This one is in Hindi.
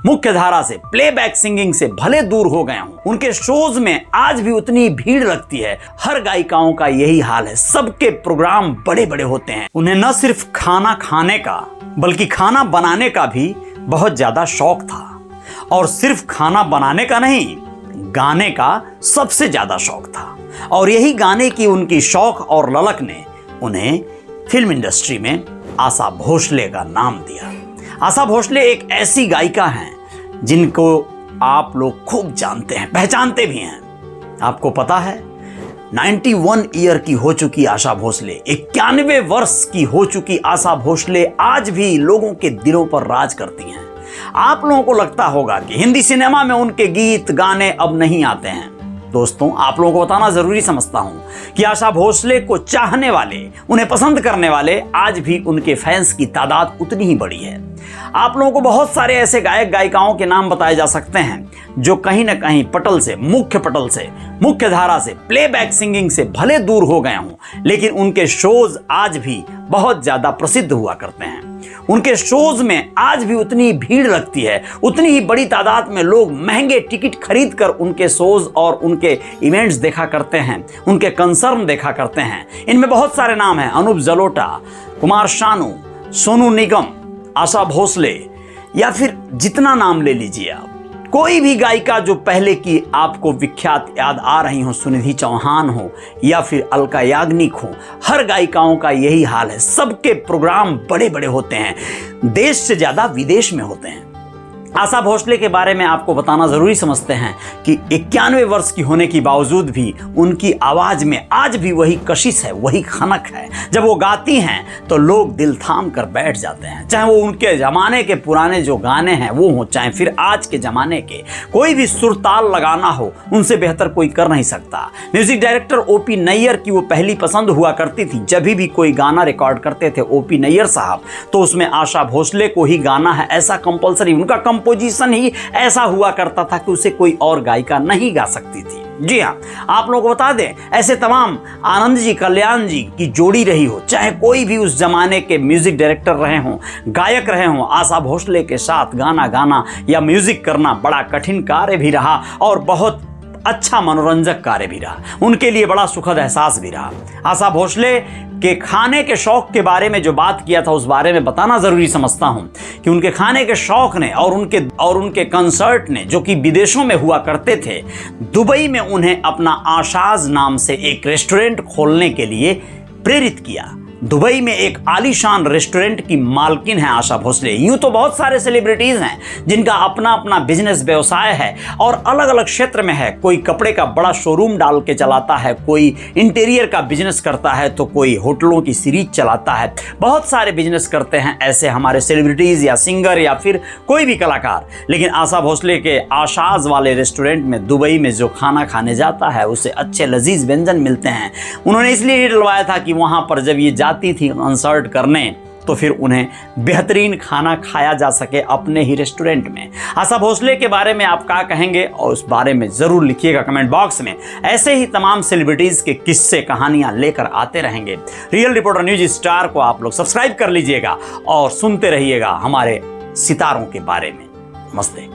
मुख्य धारा से, प्लेबैक सिंगिंग से भले दूर हो गया हूं, उनके शोज में आज भी उतनी भीड़ लगती है। हर गायिकाओं का यही हाल है, सबके प्रोग्राम बड़े बड़े होते हैं। उन्हें न सिर्फ खाना खाने का बल्कि खाना बनाने का भी बहुत ज्यादा शौक था, और सिर्फ खाना बनाने का नहीं, गाने का सबसे ज्यादा शौक था। और यही गाने की उनकी शौक और ललक ने उन्हें फिल्म इंडस्ट्री में आशा भोसले का नाम दिया। आशा भोसले एक ऐसी गायिका हैं जिनको आप लोग खूब जानते हैं, पहचानते भी हैं। आपको पता है 91 ईयर की हो चुकी आशा भोसले, 91 वर्ष की हो चुकी आशा भोसले आज भी लोगों के दिलों पर राज करती हैं। आप लोगों को लगता होगा कि हिंदी सिनेमा में उनके गीत गाने अब नहीं आते हैं। दोस्तों, आप लोगों को बताना जरूरी समझता हूं कि आशा भोसले को चाहने वाले, उन्हें पसंद करने वाले आज भी उनके फैंस की तादाद उतनी ही बड़ी है। आप लोगों को बहुत सारे ऐसे गायक गायिकाओं के नाम बताए जा सकते हैं जो कहीं ना कहीं पटल से, मुख्य धारा से, प्लेबैक सिंगिंग से भले दूर हो गए हों, लेकिन उनके शोज आज भी बहुत ज्यादा प्रसिद्ध हुआ करते हैं। उनके शोज में आज भी उतनी भीड़ लगती है, उतनी ही बड़ी तादाद में लोग महंगे टिकट खरीद कर उनके शोज और उनके इवेंट्स देखा करते हैं, उनके कंसर्न देखा करते हैं। इनमें बहुत सारे नाम हैं: अनूप जलोटा, कुमार शानू, सोनू निगम, आशा भोसले, या फिर जितना नाम ले लीजिए आप। कोई भी गायिका जो पहले की आपको विख्यात याद आ रही हो, सुनिधि चौहान हो या फिर अलका याग्निक हो, हर गायिकाओं का यही हाल है। सबके प्रोग्राम बड़े बड़े होते हैं, देश से ज्यादा विदेश में होते हैं। आशा भोसले के बारे में आपको बताना जरूरी समझते हैं कि 91 वर्ष की होने के बावजूद भी उनकी आवाज में आज भी वही कशिश है, वही खनक है। जब वो गाती हैं तो लोग दिल थाम कर बैठ जाते हैं। चाहे वो उनके जमाने के पुराने जो गाने हैं वो हो, चाहे फिर आज के जमाने के, कोई भी सुरताल लगाना हो, उनसे बेहतर कोई कर नहीं सकता। म्यूजिक डायरेक्टर ओपी नैयर की वो पहली पसंद हुआ करती थी। जब भी कोई गाना रिकॉर्ड करते थे ओपी नैयर साहब, तो उसमें आशा भोसले को ही गाना है ऐसा कंपलसरी, उनका पोजीशन ही ऐसा हुआ करता था कि उसे कोई और गायिका नहीं गा सकती थी। जी हाँ, आप लोगों को बता दें, ऐसे तमाम आनंद जी, कल्याण जी की जोड़ी रही हो, चाहे कोई भी उस जमाने के म्यूजिक डायरेक्टर रहे हों, गायक रहे हों, आशा भोसले के साथ गाना गाना या म्यूजिक करना बड़ा कठिन कार्य भी रहा और बहुत अच्छा मनोरंजक कार्य भी रहा। उनके लिए बड़ा सुखद एहसास भी रहा। आशा भोसले के खाने के शौक के बारे में जो बात किया था, उस बारे में बताना जरूरी समझता हूं कि उनके खाने के शौक ने और उनके कंसर्ट ने, जो कि विदेशों में हुआ करते थे, दुबई में उन्हें अपना आशाज नाम से एक रेस्टोरेंट खोलने के लिए प्रेरित किया। दुबई में एक आलीशान रेस्टोरेंट की मालकिन है आशा भोसले। यूं तो बहुत सारे सेलिब्रिटीज हैं जिनका अपना अपना बिजनेस व्यवसाय है और अलग अलग क्षेत्र में है। कोई कपड़े का बड़ा शोरूम डाल के चलाता है, कोई इंटीरियर का बिजनेस करता है, तो कोई होटलों की सीरीज चलाता है। बहुत सारे बिजनेस करते हैं ऐसे हमारे सेलिब्रिटीज या सिंगर या फिर कोई भी कलाकार। लेकिन आशा भोसले के आशाज वाले रेस्टोरेंट में दुबई में जो खाना खाने जाता है उसे अच्छे लजीज व्यंजन मिलते हैं। उन्होंने इसलिए डलवाया था कि वहां पर जब ये जाती थी कंसर्ट करने तो फिर उन्हें बेहतरीन खाना खाया जा सके अपने ही रेस्टोरेंट में। आशा भोसले के बारे में आप क्या कहेंगे और उस बारे में जरूर लिखिएगा कमेंट बॉक्स में। ऐसे ही तमाम सेलिब्रिटीज के किस्से, कहानियां लेकर आते रहेंगे। रियल रिपोर्टर न्यूज स्टार को आप लोग सब्सक्राइब कर लीजिएगा और सुनते रहिएगा हमारे सितारों के बारे में। नमस्ते।